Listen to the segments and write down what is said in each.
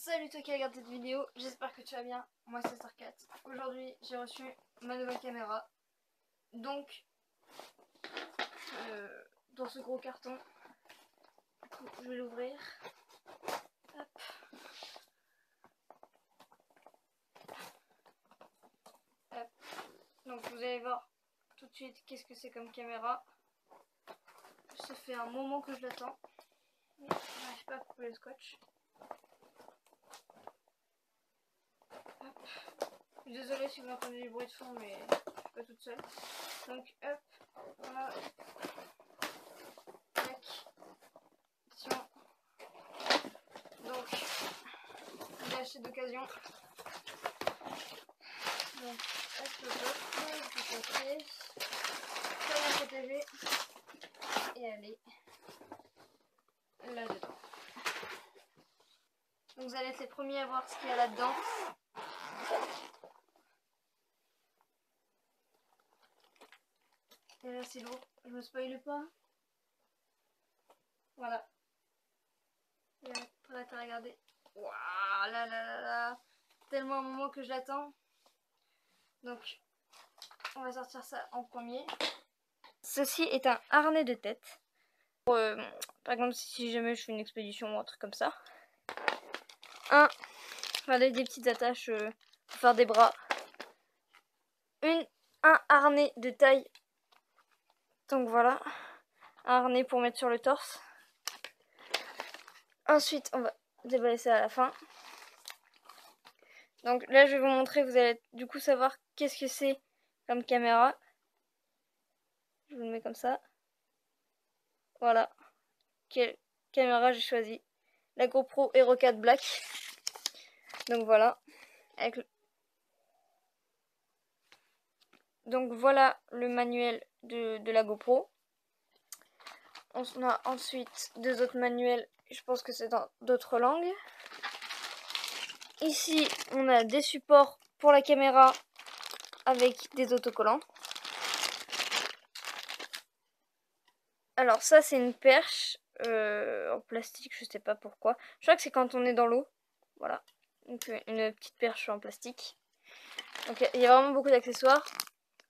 Salut toi qui regarde cette vidéo, j'espère que tu vas bien, moi c'est Starcat. Aujourd'hui j'ai reçu ma nouvelle caméra. Donc, dans ce gros carton, du coup, je vais l'ouvrir. Hop. Hop. Donc vous allez voir tout de suite qu'est-ce que c'est comme caméra. Ça fait un moment que je l'attends. Je n'arrive pas à couper le scotch. Hop. Je suis désolée si vous entendez du bruit de fond, mais je suis pas toute seule. Donc hop, voilà. Tac. Attention. Donc, j'ai acheté d'occasion. Donc, hop, je papier, ça va protéger. Et elle est là-dedans. Donc vous allez être les premiers à voir ce qu'il y a là-dedans. Et là c'est lourd, je me spoile pas. Voilà. Vous allez être prête à regarder. Waouh, là là là là. Tellement un moment que je l'attends. Donc, on va sortir ça en premier. Ceci est un harnais de tête. Par exemple, si jamais je fais une expédition ou un truc comme ça. Regardez, des petites attaches pour faire des bras. Un harnais de taille. Donc voilà. Un harnais pour mettre sur le torse. Ensuite, on va déballer ça à la fin. Donc là, je vais vous montrer. Vous allez du coup savoir qu'est-ce que c'est comme caméra. Je vous le mets comme ça. Voilà. Quelle caméra j'ai choisi? La GoPro Hero 4 Black. Donc voilà. Donc voilà le manuel de la GoPro. On a ensuite deux autres manuels. Je pense que c'est dans d'autres langues. Ici, on a des supports pour la caméra avec des autocollants. Alors ça, c'est une perche en plastique, je sais pas pourquoi. Je crois que c'est quand on est dans l'eau. Voilà. Donc une petite perche en plastique. Donc il y a vraiment beaucoup d'accessoires.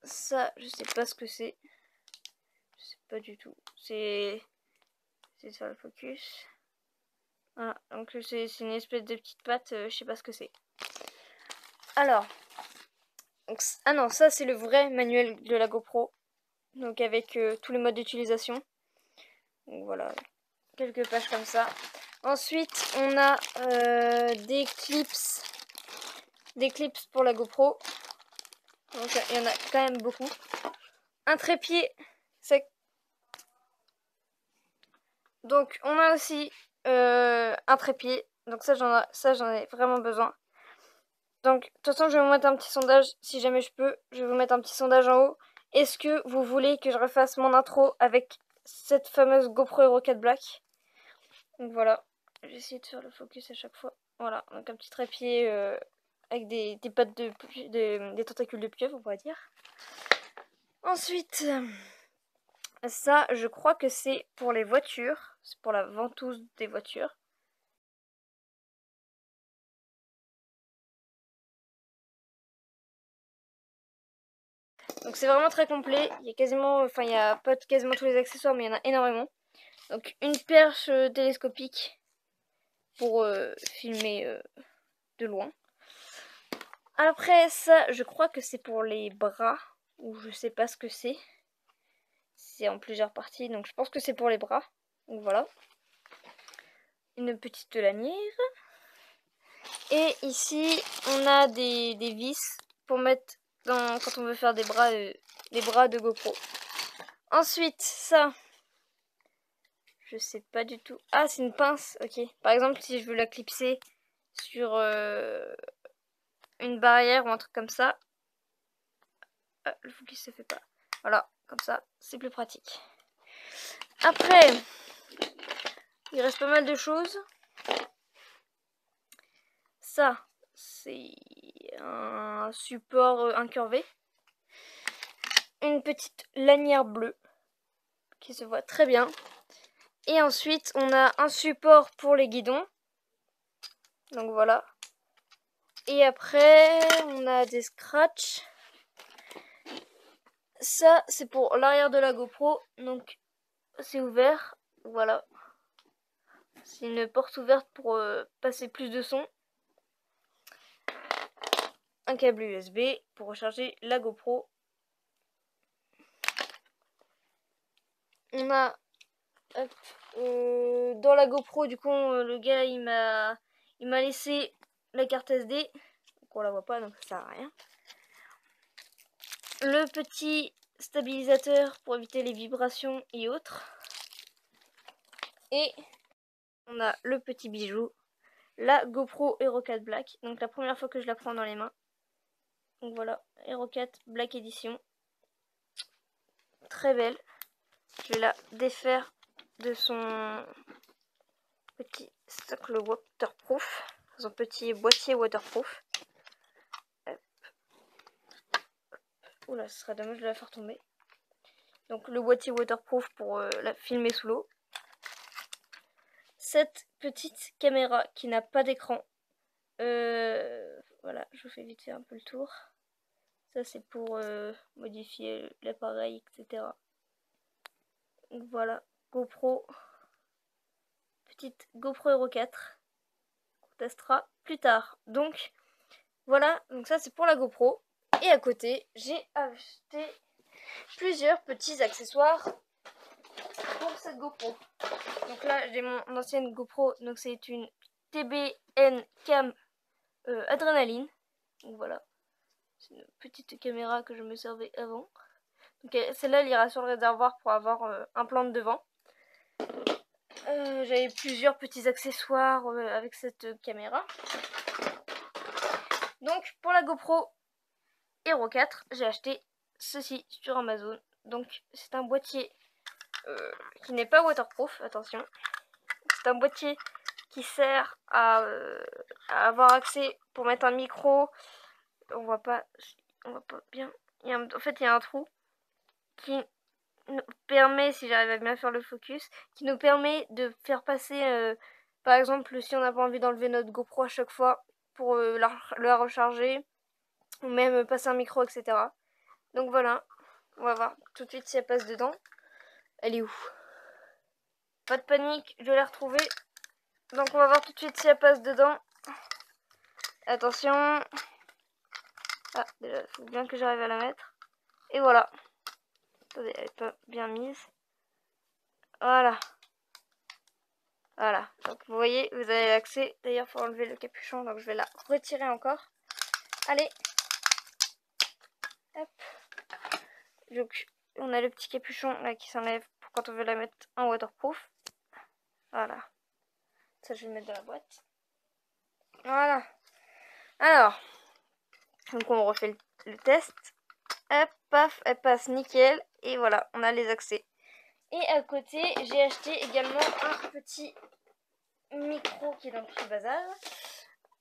Ça, je sais pas ce que c'est. Je sais pas du tout. C'est sur le focus. Voilà, donc c'est une espèce de petite patte, je sais pas ce que c'est. Alors, donc, ah non, ça c'est le vrai manuel de la GoPro. Donc avec tous les modes d'utilisation. Donc voilà, quelques pages comme ça. Ensuite, on a des clips pour la GoPro. Donc il y en a quand même beaucoup. Un trépied sec. Donc on a aussi un trépied. Donc ça j'en ai vraiment besoin. Donc de toute façon je vais vous mettre un petit sondage si jamais je peux. Je vais vous mettre un petit sondage en haut. Est-ce que vous voulez que je refasse mon intro avec cette fameuse GoPro Hero 4 Black? Donc voilà. J'essaie de faire le focus à chaque fois. Voilà, donc un petit trépied avec des pattes des tentacules de pieuvre, on pourrait dire. Ensuite, ça, je crois que c'est pour les voitures. C'est pour la ventouse des voitures. Donc c'est vraiment très complet. Il y a quasiment, enfin il y a pas quasiment tous les accessoires, mais il y en a énormément. Donc une perche télescopique pour filmer de loin. Après ça, je crois que c'est pour les bras, ou je sais pas ce que c'est. C'est en plusieurs parties, donc je pense que c'est pour les bras. Donc voilà. Une petite lanière. Et ici, on a des vis pour mettre quand on veut faire des bras de GoPro. Ensuite, ça, je sais pas du tout. Ah, c'est une pince, ok. Par exemple, si je veux la clipser sur une barrière ou un truc comme ça. Ah, le focus se fait pas. Voilà, comme ça, c'est plus pratique. Après, il reste pas mal de choses. Ça, c'est un support incurvé. Une petite lanière bleue qui se voit très bien. Et ensuite, on a un support pour les guidons. Donc voilà. Et après, on a des scratchs. Ça, c'est pour l'arrière de la GoPro. Donc, c'est ouvert. Voilà. C'est une porte ouverte pour passer plus de son. Un câble USB pour recharger la GoPro. On a dans la GoPro, du coup, le gars il m'a laissé la carte SD. Donc on la voit pas, donc ça sert à rien. Le petit stabilisateur pour éviter les vibrations et autres. Et on a le petit bijou, la GoPro Hero 4 Black. Donc la première fois que je la prends dans les mains. Donc voilà, Hero 4 Black Edition. Très belle. Je vais la défaire de son petit socle waterproof, son petit boîtier waterproof. Hop. Oula, ce serait dommage de la faire tomber. Donc le boîtier waterproof pour la filmer sous l'eau. Cette petite caméra qui n'a pas d'écran. Voilà, je vous fais vite fait un peu le tour. Ça c'est pour modifier l'appareil, etc. Donc voilà, GoPro. Petite GoPro Hero 4. Qu'on testera plus tard. Donc voilà, donc ça c'est pour la GoPro. Et à côté, j'ai acheté plusieurs petits accessoires pour cette GoPro. Donc là, j'ai mon ancienne GoPro. Donc c'est une TBN Cam Adrénaline. Donc voilà, c'est une petite caméra que je me servais avant. Donc celle-là, elle ira sur le réservoir pour avoir un plan de devant. J'avais plusieurs petits accessoires avec cette caméra. Donc pour la GoPro Hero 4, j'ai acheté ceci sur Amazon. Donc c'est un boîtier qui n'est pas waterproof, attention. C'est un boîtier qui sert à avoir accès pour mettre un micro. On voit pas bien. En fait, il y a un trou qui nous permet, si j'arrive à bien faire le focus, qui nous permet de faire passer, par exemple, si on n'a pas envie d'enlever notre GoPro à chaque fois pour la recharger, ou même passer un micro, etc. Donc voilà, on va voir tout de suite si elle passe dedans. Elle est où? Pas de panique, je l'ai retrouvée. Donc on va voir tout de suite si elle passe dedans. Attention. Ah, déjà, il faut bien que j'arrive à la mettre. Et voilà. Attendez, elle est pas bien mise. Voilà. Voilà. Donc vous voyez, vous avez accès. D'ailleurs, il faut enlever le capuchon, donc je vais la retirer encore. Allez. Hop. Donc, on a le petit capuchon là qui s'enlève pour quand on veut la mettre en waterproof. Voilà. Ça, je vais le mettre dans la boîte. Voilà. Alors, donc on refait le test. Hop, paf, elle passe nickel. Et voilà, on a les accès. Et à côté, j'ai acheté également un petit micro qui est dans le prix bazar.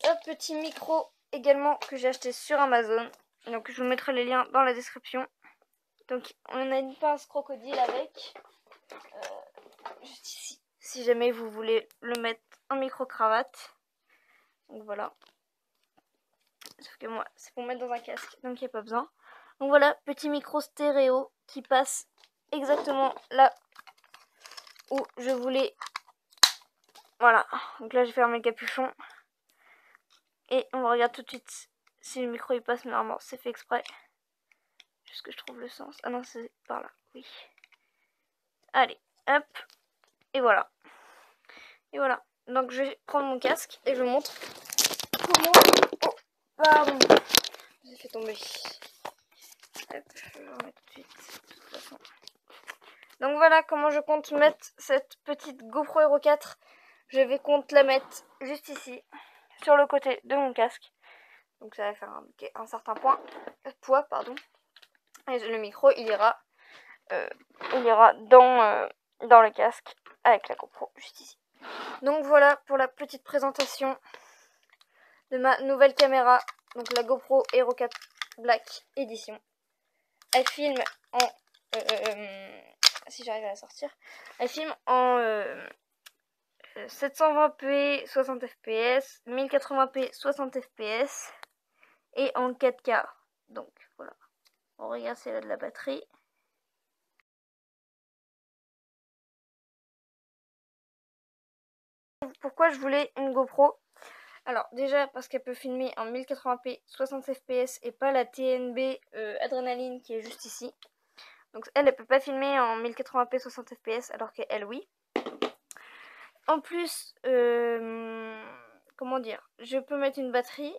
Un petit micro également que j'ai acheté sur Amazon. Donc je vous mettrai les liens dans la description. Donc on a une pince crocodile avec. Juste ici. Si jamais vous voulez le mettre en micro-cravate. Donc voilà. Sauf que moi, c'est pour mettre dans un casque. Donc il n'y a pas besoin. Donc voilà, petit micro stéréo qui passe exactement là où je voulais. Voilà. Donc là j'ai fermé le capuchon. Et on regarde tout de suite si le micro il passe, mais normalement c'est fait exprès. Juste que je trouve le sens. Ah non, c'est par là, oui. Allez, hop. Et voilà. Et voilà. Donc je vais prendre mon casque et je vous montre comment... Oh, pardon. J'ai fait tomber. Hop, je vais le remettre tout de suite. De toute façon. Donc voilà comment je compte mettre cette petite GoPro Hero 4. Je vais compte la mettre juste ici, sur le côté de mon casque. Donc ça va faire un certain poids, pardon. Et le micro, il ira dans le casque avec la GoPro juste ici. Donc voilà pour la petite présentation de ma nouvelle caméra. Donc la GoPro Hero 4 Black Edition. Elle filme en... si j'arrive à la sortir. Elle filme en 720p 60 fps, 1080p 60 fps et en 4K. Donc voilà. On regarde c'est là de la batterie. Pourquoi je voulais une GoPro? Alors déjà parce qu'elle peut filmer en 1080p 60 fps et pas la TNB Adrenaline qui est juste ici. Donc elle peut pas filmer en 1080p 60 fps alors qu'elle oui. En plus, comment dire, je peux mettre une batterie.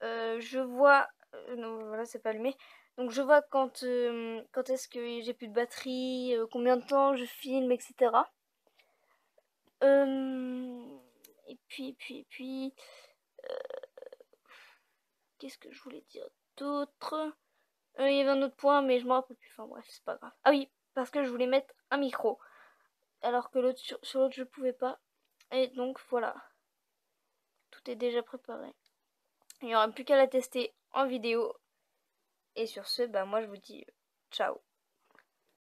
Je vois, non voilà c'est pas allumé. Donc je vois quand est-ce que j'ai plus de batterie, combien de temps je filme, etc. Et puis, qu'est-ce que je voulais dire d'autre? Il y avait un autre point, mais je m'en rappelle plus. Enfin bref, c'est pas grave. Ah oui, parce que je voulais mettre un micro, alors que l'autre sur l'autre je pouvais pas. Et donc voilà, tout est déjà préparé. Il n'y aura plus qu'à la tester en vidéo. Et sur ce, bah moi je vous dis ciao.